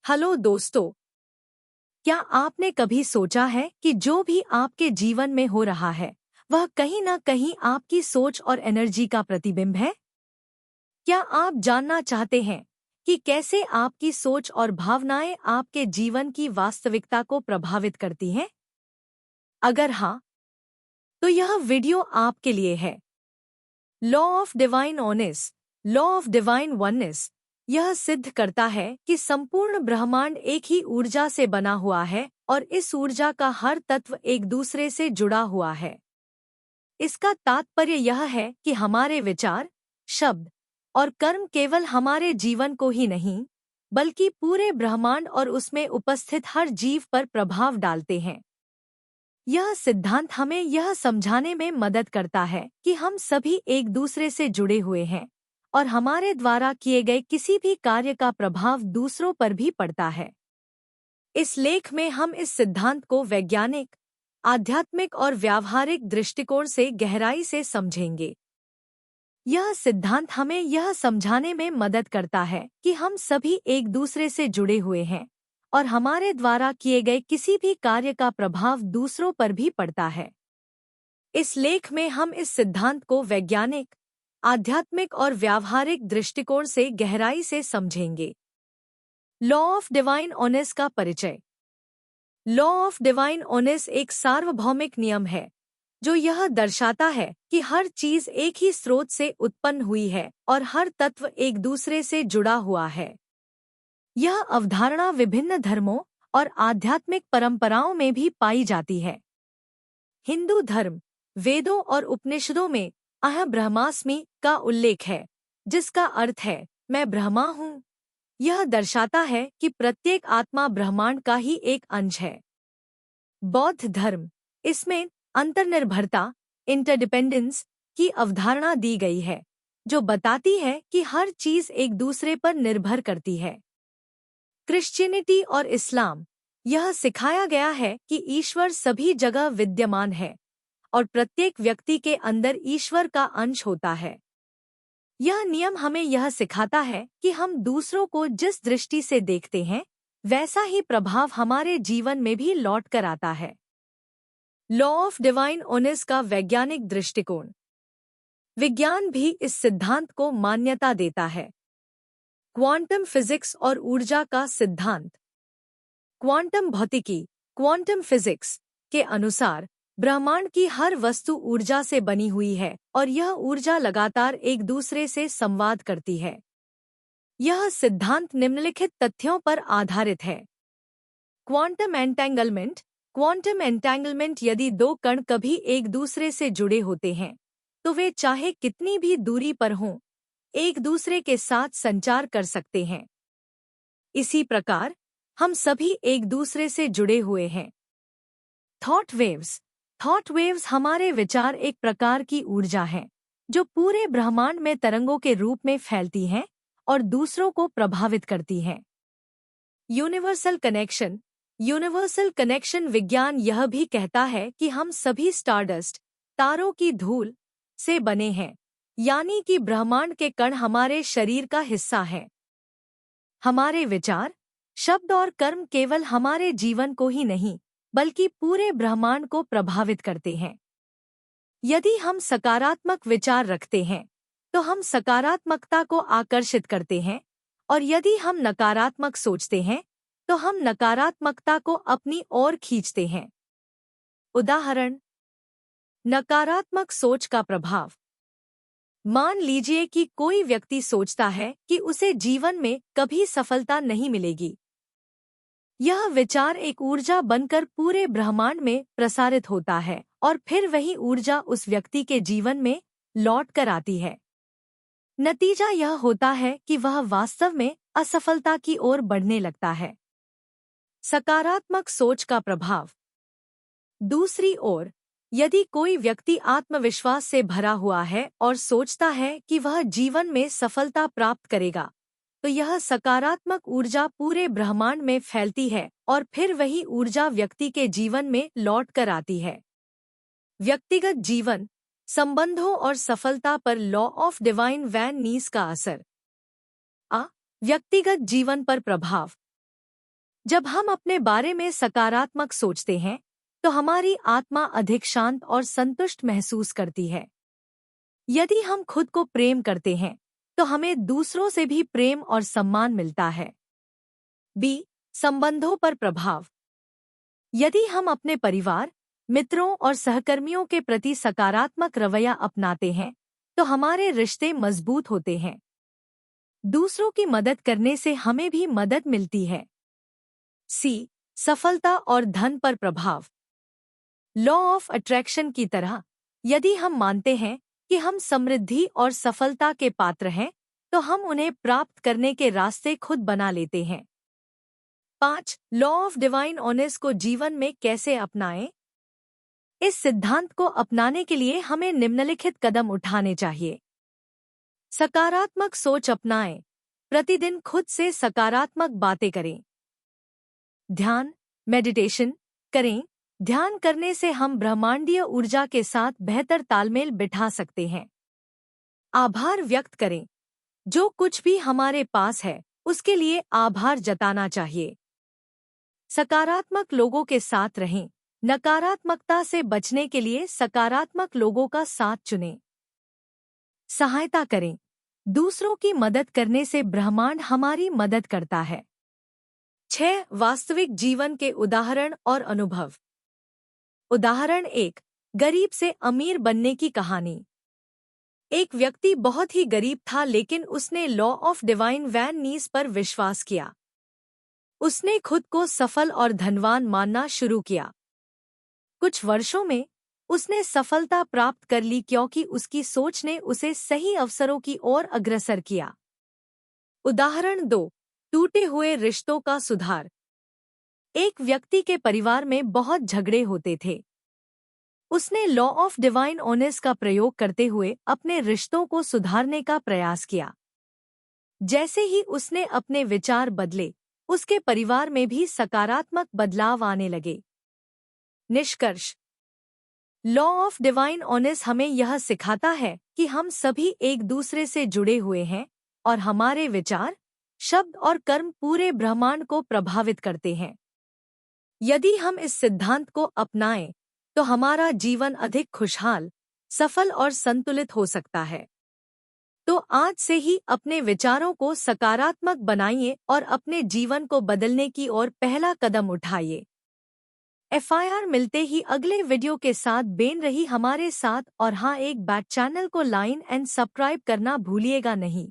Hello दोस्तों, क्या आपने कभी सोचा है कि जो भी आपके जीवन में हो रहा है, वह कहीं न कहीं आपकी सोच और एनर्जी का प्रतिबिंब है? क्या आप जानना चाहते हैं कि कैसे आपकी सोच और भावनाएं आपके जीवन की वास्तविकता को प्रभावित करती हैं? अगर हाँ, तो यह वीडियो आपके लिए है। Law of divine oneness, law of divine oneness यह सिद्ध करता है कि संपूर्ण ब्रह्मांड एक ही ऊर्जा से बना हुआ है और इस ऊर्जा का हर तत्व एक दूसरे से जुड़ा हुआ है। इसका तात्पर्य यह है कि हमारे विचार, शब्द और कर्म केवल हमारे जीवन को ही नहीं, बल्कि पूरे ब्रह्मांड और उसमें उपस्थित हर जीव पर प्रभाव डालते हैं। यह सिद्धांत हमें यह समझाने में मदद करता है कि हम सभी एक दूसरे से जुड़े हुए हैं और हमारे द्वारा किए गए किसी भी कार्य का प्रभाव दूसरों पर भी पड़ता है। इस लेख में हम इस सिद्धांत को वैज्ञानिक, आध्यात्मिक और व्यावहारिक दृष्टिकोण से गहराई से समझेंगे। यह सिद्धांत हमें यह समझाने में मदद करता है कि हम सभी एक दूसरे से जुड़े हुए हैं और हमारे द्वारा किए गए किसी भी कार्य का प्रभाव दूसरों पर भी पड़ता है। इस लेख में हम इस सिद्धांत को वैज्ञानिक, आध्यात्मिक और व्यावहारिक दृष्टिकोण से गहराई से समझेंगे। लॉ ऑफ डिवाइन ऑनेस का परिचय। लॉ ऑफ डिवाइन ऑनेस एक सार्वभौमिक नियम है जो यह दर्शाता है कि हर चीज एक ही स्रोत से उत्पन्न हुई है और हर तत्व एक दूसरे से जुड़ा हुआ है। यह अवधारणा विभिन्न धर्मों और आध्यात्मिक परंपराओं में भी पाई जाती है। हिंदू धर्म, वेदों और उपनिषदों में अहं ब्रह्मास्मि का उल्लेख है, जिसका अर्थ है मैं ब्रह्मा हूँ। यह दर्शाता है कि प्रत्येक आत्मा ब्रह्मांड का ही एक अंश है। बौद्ध धर्म, इसमें अंतर्निर्भरता, इंटरडिपेंडेंस की अवधारणा दी गई है, जो बताती है कि हर चीज एक दूसरे पर निर्भर करती है। क्रिश्चियनिटी और इस्लाम, यह सिखाया गया है कि ईश्वर सभी जगह विद्यमान है और प्रत्येक व्यक्ति के अंदर ईश्वर का अंश होता है। यह नियम हमें यह सिखाता है कि हम दूसरों को जिस दृष्टि से देखते हैं, वैसा ही प्रभाव हमारे जीवन में भी लौट कर आता है। लॉ ऑफ डिवाइन ऑनेस का वैज्ञानिक दृष्टिकोण। विज्ञान भी इस सिद्धांत को मान्यता देता है। क्वांटम फिजिक्स और ऊर्जा का सिद्धांत। क्वांटम भौतिकी, क्वांटम फिजिक्स के अनुसार ब्रह्मांड की हर वस्तु ऊर्जा से बनी हुई है और यह ऊर्जा लगातार एक दूसरे से संवाद करती है। यह सिद्धांत निम्नलिखित तथ्यों पर आधारित है। Quantum entanglement. क्वांटम एंटेंगलमेंट, यदि दो कण कभी एक दूसरे से जुड़े होते हैं, तो वे चाहे कितनी भी दूरी पर हों, एक दूसरे के साथ संचार कर सकते हैं। इसी प्रकार हम सभी एक दूसरे से जुड़े हुए हैं। Thought waves. थॉट वेव्स हमारे विचार एक प्रकार की ऊर्जा हैं, जो पूरे ब्रह्मांड में तरंगों के रूप में फैलती हैं और दूसरों को प्रभावित करती हैं। Universal connection. यूनिवर्सल कनेक्शन विज्ञान यह भी कहता है कि हम सभी स्टारडस्ट, तारों की धूल से बने हैं, यानी कि ब्रह्मांड के कण हमारे शरीर का हिस्सा हैं। हमारे विचार, शब्द और कर्म केवल हमारे जीवन को ही नहीं, बल्कि पूरे ब्रह्मांड को प्रभावित करते हैं। यदि हम सकारात्मक विचार रखते हैं, तो हम सकारात्मकता को आकर्षित करते हैं और यदि हम नकारात्मक सोचते हैं, तो हम नकारात्मकता को अपनी ओर खींचते हैं। उदाहरण, नकारात्मक सोच का प्रभाव। मान लीजिए कि कोई व्यक्ति सोचता है कि उसे जीवन में कभी सफलता नहीं मिलेगी। यह विचार एक ऊर्जा बनकर पूरे ब्रह्मांड में प्रसारित होता है और फिर वही ऊर्जा उस व्यक्ति के जीवन में लौट कर आती है। नतीजा यह होता है कि वह वास्तव में असफलता की ओर बढ़ने लगता है। सकारात्मक सोच का प्रभाव। दूसरी ओर, यदि कोई व्यक्ति आत्मविश्वास से भरा हुआ है और सोचता है कि वह जीवन में सफलता प्राप्त करेगा, तो यह सकारात्मक ऊर्जा पूरे ब्रह्मांड में फैलती है और फिर वही ऊर्जा व्यक्ति के जीवन में लौट कर आती है। व्यक्तिगत जीवन, संबंधों और सफलता पर लॉ ऑफ डिवाइन वैन नीस का असर। व्यक्तिगत जीवन पर प्रभाव। जब हम अपने बारे में सकारात्मक सोचते हैं तो हमारी आत्मा अधिक शांत और संतुष्ट महसूस करती है। यदि हम खुद को प्रेम करते हैं तो हमें दूसरों से भी प्रेम और सम्मान मिलता है। बी, संबंधों पर प्रभाव। यदि हम अपने परिवार, मित्रों और सहकर्मियों के प्रति सकारात्मक रवैया अपनाते हैं तो हमारे रिश्ते मजबूत होते हैं। दूसरों की मदद करने से हमें भी मदद मिलती है। सी, सफलता और धन पर प्रभाव। लॉ ऑफ अट्रैक्शन की तरह यदि हम मानते हैं कि हम समृद्धि और सफलता के पात्र हैं तो हम उन्हें प्राप्त करने के रास्ते खुद बना लेते हैं। 5, लॉ ऑफ डिवाइन ऑनेस को जीवन में कैसे अपनाएं? इस सिद्धांत को अपनाने के लिए हमें निम्नलिखित कदम उठाने चाहिए। सकारात्मक सोच अपनाएं। प्रतिदिन खुद से सकारात्मक बातें करें। ध्यान, मेडिटेशन करें। ध्यान करने से हम ब्रह्मांडीय ऊर्जा के साथ बेहतर तालमेल बिठा सकते हैं। आभार व्यक्त करें। जो कुछ भी हमारे पास है उसके लिए आभार जताना चाहिए। सकारात्मक लोगों के साथ रहें। नकारात्मकता से बचने के लिए सकारात्मक लोगों का साथ चुनें। सहायता करें। दूसरों की मदद करने से ब्रह्मांड हमारी मदद करता है। 6, वास्तविक जीवन के उदाहरण और अनुभव। उदाहरण 1, गरीब से अमीर बनने की कहानी। एक व्यक्ति बहुत ही गरीब था लेकिन उसने लॉ ऑफ डिवाइन वैन नीस पर विश्वास किया। उसने खुद को सफल और धनवान मानना शुरू किया। कुछ वर्षों में उसने सफलता प्राप्त कर ली क्योंकि उसकी सोच ने उसे सही अवसरों की ओर अग्रसर किया। उदाहरण 2, टूटे हुए रिश्तों का सुधार। एक व्यक्ति के परिवार में बहुत झगड़े होते थे। उसने लॉ ऑफ डिवाइन ऑनेस का प्रयोग करते हुए अपने रिश्तों को सुधारने का प्रयास किया। जैसे ही उसने अपने विचार बदले, उसके परिवार में भी सकारात्मक बदलाव आने लगे। निष्कर्ष, लॉ ऑफ डिवाइन ऑनेस हमें यह सिखाता है कि हम सभी एक दूसरे से जुड़े हुए हैं और हमारे विचार, शब्द और कर्म पूरे ब्रह्मांड को प्रभावित करते हैं। यदि हम इस सिद्धांत को अपनाएं तो हमारा जीवन अधिक खुशहाल, सफल और संतुलित हो सकता है। तो आज से ही अपने विचारों को सकारात्मक बनाइए और अपने जीवन को बदलने की ओर पहला कदम उठाइए। FIR मिलते ही अगले वीडियो के साथ बेन रही हमारे साथ और हाँ, एक बैक चैनल को लाइन एंड सब्सक्राइब करना भूलिएगा नहीं।